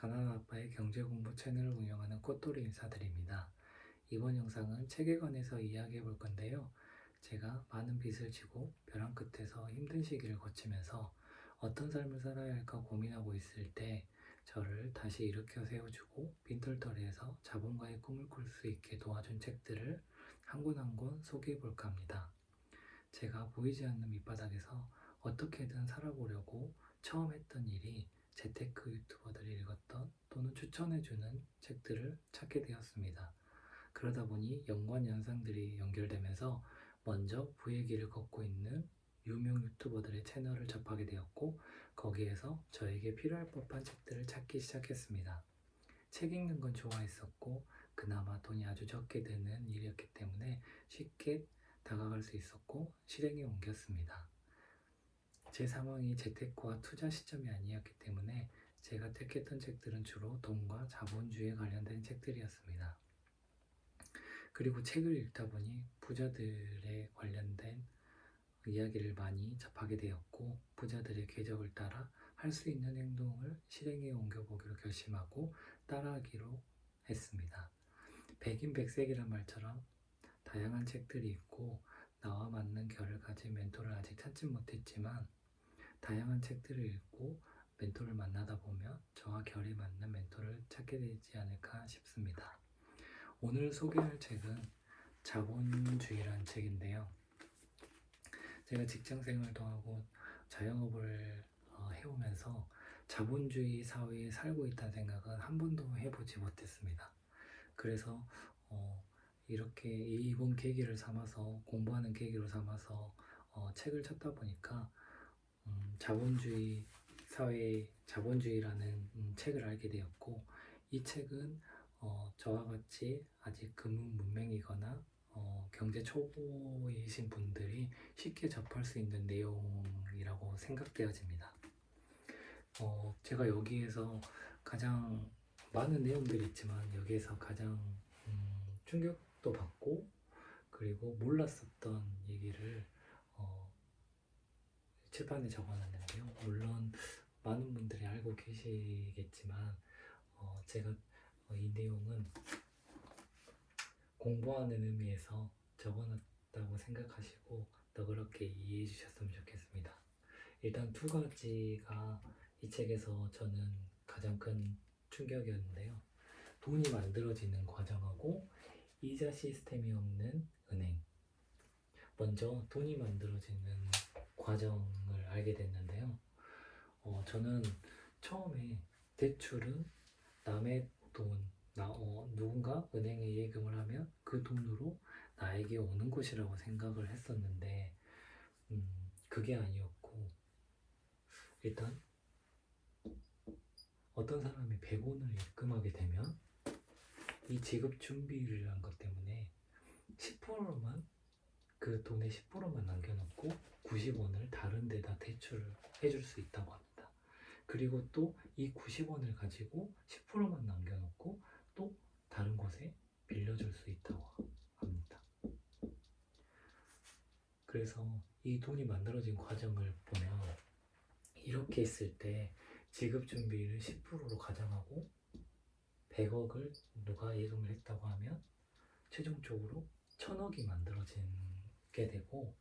가난한 아빠의 경제공부 채널을 운영하는 꽃돌이 인사드립니다. 이번 영상은 책에 관해서 이야기해 볼 건데요. 제가 많은 빚을 지고 벼랑 끝에서 힘든 시기를 거치면서 어떤 삶을 살아야 할까 고민하고 있을 때 저를 다시 일으켜 세워주고 빈털터리에서 자본가의 꿈을 꿀 수 있게 도와준 책들을 한 권 한 권 소개해 볼까 합니다. 제가 보이지 않는 밑바닥에서 어떻게든 살아보려고 처음 했던 일이 재테크 유튜버들이 읽었던 또는 추천해주는 책들을 찾게 되었습니다. 그러다 보니 연관연상들이 연결되면서 먼저 부의 길을 걷고 있는 유명 유튜버들의 채널을 접하게 되었고, 거기에서 저에게 필요할 법한 책들을 찾기 시작했습니다. 책 읽는 건 좋아했었고 그나마 돈이 아주 적게 드는 일이었기 때문에 쉽게 다가갈 수 있었고 실행에 옮겼습니다. 제 상황이 재테크와 투자 시점이 아니었기 때문에 제가 택했던 책들은 주로 돈과 자본주의에 관련된 책들이었습니다. 그리고 책을 읽다 보니 부자들에 관련된 이야기를 많이 접하게 되었고, 부자들의 궤적을 따라 할 수 있는 행동을 실행에 옮겨보기로 결심하고 따라하기로 했습니다. 백인백색이란 말처럼 다양한 책들이 있고 나와 맞는 결을 가진 멘토를 아직 찾지 못했지만, 다양한 책들을 읽고 멘토를 만나다 보면 저와 결이 맞는 멘토를 찾게 되지 않을까 싶습니다. 오늘 소개할 책은 자본주의라는 책인데요. 제가 직장생활도 하고 자영업을 해오면서 자본주의 사회에 살고 있다는 생각은 한 번도 해보지 못했습니다. 그래서 이렇게 이번 계기를 삼아서, 공부하는 계기로 삼아서 책을 찾다 보니까 자본주의 사회의 자본주의라는 책을 알게 되었고, 이 책은 저와 같이 아직 금융문맹이거나 경제 초보이신 분들이 쉽게 접할 수 있는 내용이라고 생각되어집니다. 제가 여기에서 가장 많은 내용들이 있지만 여기에서 가장 충격도 받고 그리고 몰랐었던 얘기를 칠판에 적어놨는데요. 물론 많은 분들이 알고 계시겠지만 제가 이 내용은 공부하는 의미에서 적어놨다고 생각하시고 너그럽게 이해해 주셨으면 좋겠습니다. 일단 두 가지가 이 책에서 저는 가장 큰 충격이었는데요. 돈이 만들어지는 과정하고 이자 시스템이 없는 은행. 먼저 돈이 만들어지는 과정을 알게 됐는데요. 저는 처음에 대출은 남의 돈, 누군가 은행에 예금을 하면 그 돈으로 나에게 오는 것이라고 생각을 했었는데 그게 아니었고, 일단 어떤 사람이 100원을 입금하게 되면 이 지급 준비율이라는 것 때문에 10%만, 그 돈의 10%만 남겨놓고 90원을 다른 데다 대출을 해줄 수 있다고 합니다. 그리고 또 이 90원을 가지고 10%만 남겨놓고 또 다른 곳에 빌려줄 수 있다고 합니다. 그래서 이 돈이 만들어진 과정을 보면 이렇게 했을 때 지급 준비를 10%로 가정하고 100억을 누가 예금을 했다고 하면 최종적으로 1000억이 만들어지게 되고,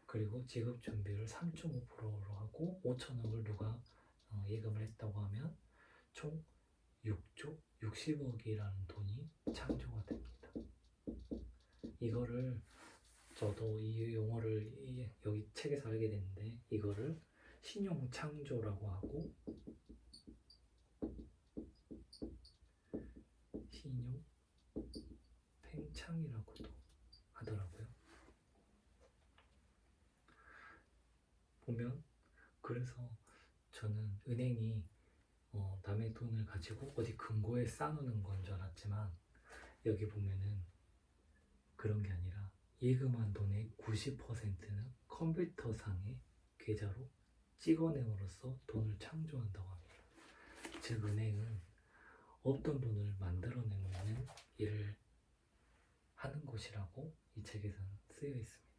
그리고 지급 준비를 3.5%로 하고 5천억을 누가 예금을 했다고 하면 총 6조 60억이라는 돈이 창조가 됩니다. 이거를 저도 이 용어를 여기 책에서 알게 됐는데, 이거를 신용 창조라고 하고 신용 팽창이라고도 하더라고요. 보면, 그래서 저는 은행이 남의 돈을 가지고 어디 금고에 쌓아놓는 건 줄 알았지만, 여기 보면은 그런 게 아니라 예금한 돈의 90%는 컴퓨터상의 계좌로 찍어냄으로써 돈을 창조한다고 합니다. 즉 은행은 없던 돈을 만들어내는 일을 하는 곳이라고 이 책에서는 쓰여 있습니다.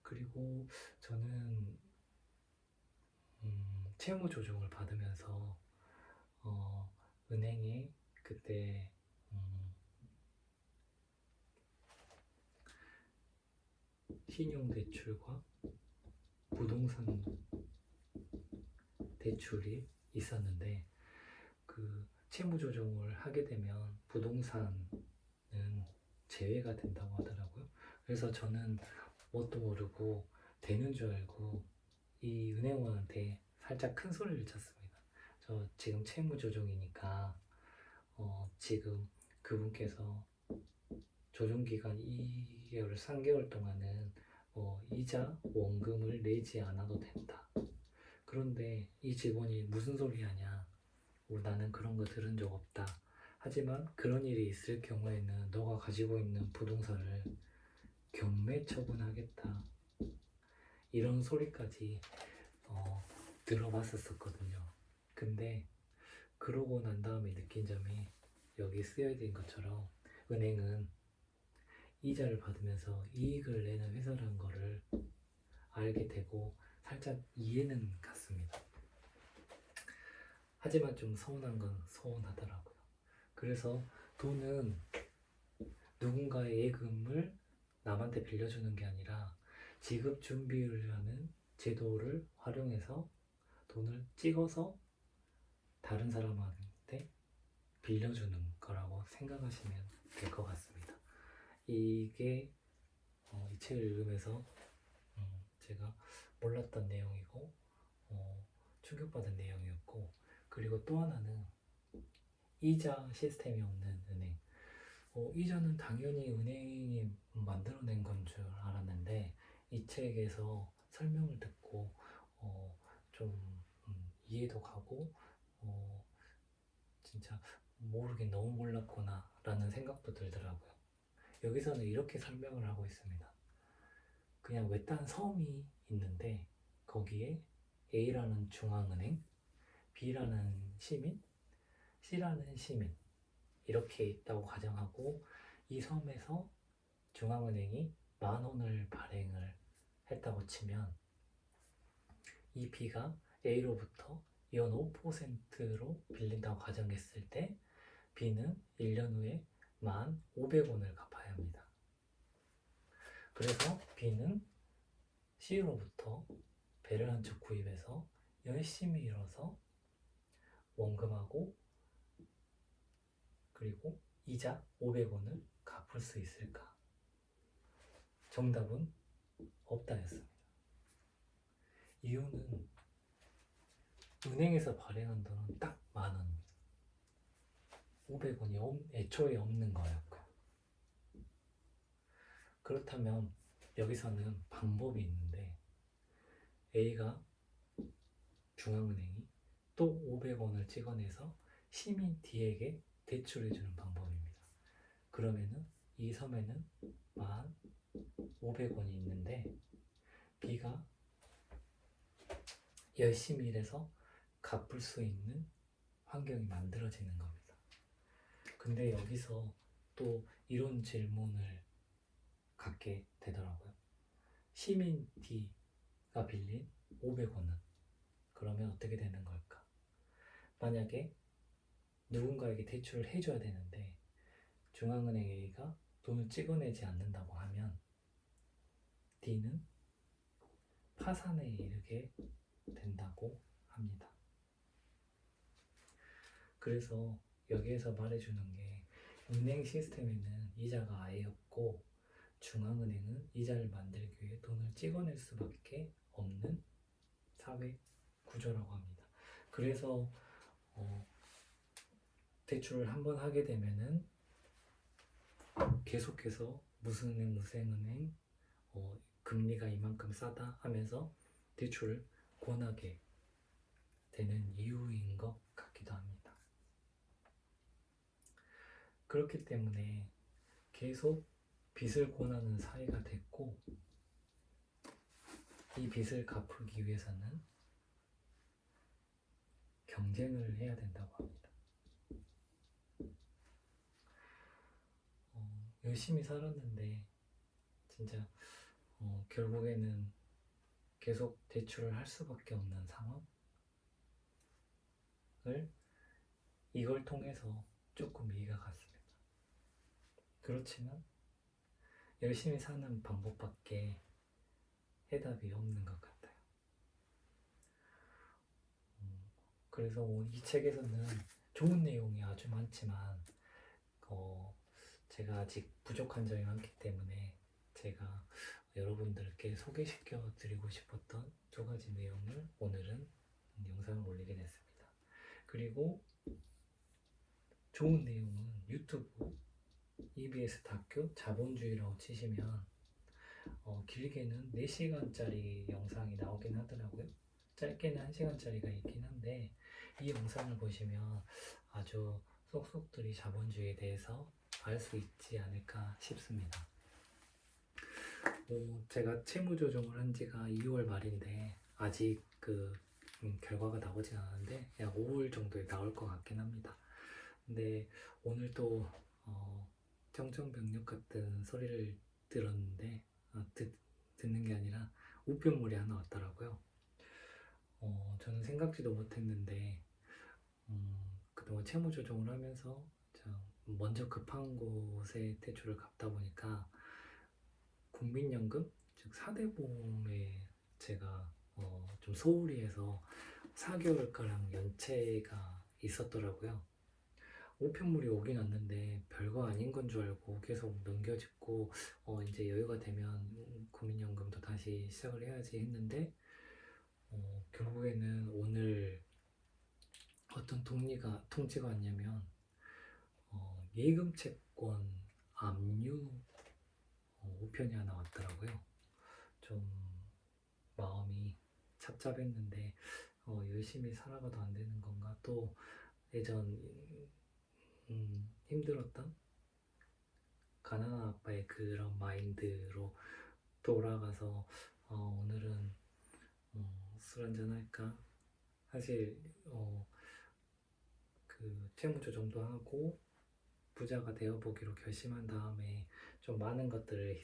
그리고 저는 채무 조정을 받으면서 은행에 그때 신용대출과 부동산 대출이 있었는데 그 채무 조정을 하게 되면 부동산은 제외가 된다고 하더라고요. 그래서 저는 뭣도 모르고 되는 줄 알고 이 은행원한테 살짝 큰 소리를 쳤습니다. 저 지금 채무 조정이니까 지금 그분께서 조정기간 2개월, 3개월 동안은 이자, 원금을 내지 않아도 된다. 그런데 이 직원이 무슨 소리 하냐. 나는 그런 거 들은 적 없다. 하지만 그런 일이 있을 경우에는 너가 가지고 있는 부동산을 경매 처분하겠다. 이런 소리까지 들어봤었거든요. 근데 그러고 난 다음에 느낀 점이 여기 쓰여진 것처럼 은행은 이자를 받으면서 이익을 내는 회사라는 거를 알게 되고 살짝 이해는 갔습니다. 하지만 좀 서운한 건 서운하더라고요. 그래서 돈은 누군가의 예금을 남한테 빌려주는 게 아니라 지급 준비율이라는 제도를 활용해서 돈을 찍어서 다른 사람한테 빌려주는 거라고 생각하시면 될 것 같습니다. 이게 이 책을 읽으면서 제가 몰랐던 내용이고 충격받은 내용이었고, 그리고 또 하나는 이자 시스템이 없는 은행. 이자는 당연히 은행이 만들어낸 건 줄 알았는데 이 책에서 설명을 듣고 좀 이해도 가고 진짜 모르긴 너무 몰랐구나 라는 생각도 들더라고요. 여기서는 이렇게 설명을 하고 있습니다. 그냥 외딴 섬이 있는데 거기에 A라는 중앙은행, B라는 시민, C라는 시민 이렇게 있다고 가정하고, 이 섬에서 중앙은행이 10,000원을 발행을 했다고 치면 이 B가 A로부터 연 5%로 빌린다고 가정했을 때 B는 1년 후에 1,500원을 갚아야 합니다. 그래서 B는 C로부터 배를 한 척 구입해서 열심히 일어서 원금하고 그리고 이자 500원을 갚을 수 있을까? 정답은 없다였습니다. 이유는 은행에서 발행한 돈은 딱 10,000원입니다. 500원이 애초에 없는 거였고요. 그렇다면 여기서는 방법이 있는데 A가 중앙은행이 또 500원을 찍어내서 시민 D에게 대출해주는 방법입니다. 그러면은 이 섬에는 1,500원이 있는데 B가 열심히 일해서 갚을 수 있는 환경이 만들어지는 겁니다. 근데 여기서 또 이런 질문을 갖게 되더라고요. 시민 D가 빌린 500원은 그러면 어떻게 되는 걸까? 만약에 누군가에게 대출을 해줘야 되는데 중앙은행 A가 돈을 찍어내지 않는다고 하면 D는 파산에 이르게 된다고 합니다. 그래서 여기에서 말해주는 게 은행 시스템에는 이자가 아예 없고 중앙은행은 이자를 만들기 위해 돈을 찍어낼 수밖에 없는 사회 구조라고 합니다. 그래서 대출을 한번 하게 되면은 계속해서 무슨 은행 무슨 은행 금리가 이만큼 싸다 하면서 대출을 권하게 되는 이유인 것 같기도 합니다. 그렇기 때문에 계속 빚을 권하는 사회가 됐고, 이 빚을 갚기 위해서는 경쟁을 해야 된다고 합니다. 열심히 살았는데 진짜 결국에는 계속 대출을 할 수밖에 없는 상황? 이걸 통해서 조금 이해가 갔습니다. 그렇지만 열심히 사는 방법밖에 해답이 없는 것 같아요. 그래서 이 책에서는 좋은 내용이 아주 많지만 제가 아직 부족한 점이 많기 때문에 제가 여러분들께 소개시켜 드리고 싶었던 두 가지 내용을 오늘은 영상을 올리게 됐습니다. 그리고 좋은 내용은 유튜브 EBS 다큐 자본주의라고 치시면 길게는 4시간짜리 영상이 나오긴 하더라고요. 짧게는 1시간짜리가 있긴 한데 이 영상을 보시면 아주 쏙쏙들이 자본주의에 대해서 알 수 있지 않을까 싶습니다. 제가 채무 조정을 한 지가 2월 말인데 아직 결과가 나오진 않았는데 약 5월 정도에 나올 것 같긴 합니다. 근데 오늘 또 청천벽력 같은 소리를 들었는데 듣는 게 아니라 우편물이 하나 왔더라고요. 저는 생각지도 못했는데 그동안 채무 조정을 하면서 먼저 급한 곳에 대출을 갚다 보니까 국민연금, 즉 4대 보험에 제가 좀 소홀히 해서 4개월가량 연체가 있었더라고요. 우편물이 오긴 왔는데 별거 아닌 건 줄 알고 계속 넘겨짚고 이제 여유가 되면 국민연금도 다시 시작을 해야지 했는데 결국에는 오늘 어떤 통지가 왔냐면 예금채권 압류 우편이 하나 왔더라고요. 좀 마음이 착잡했는데 열심히 살아가도 안 되는 건가, 또 예전 힘들었던 가난한 아빠의 그런 마인드로 돌아가서 오늘은 술 한잔 할까? 사실 채무 조정도 하고 부자가 되어보기로 결심한 다음에 좀 많은 것들을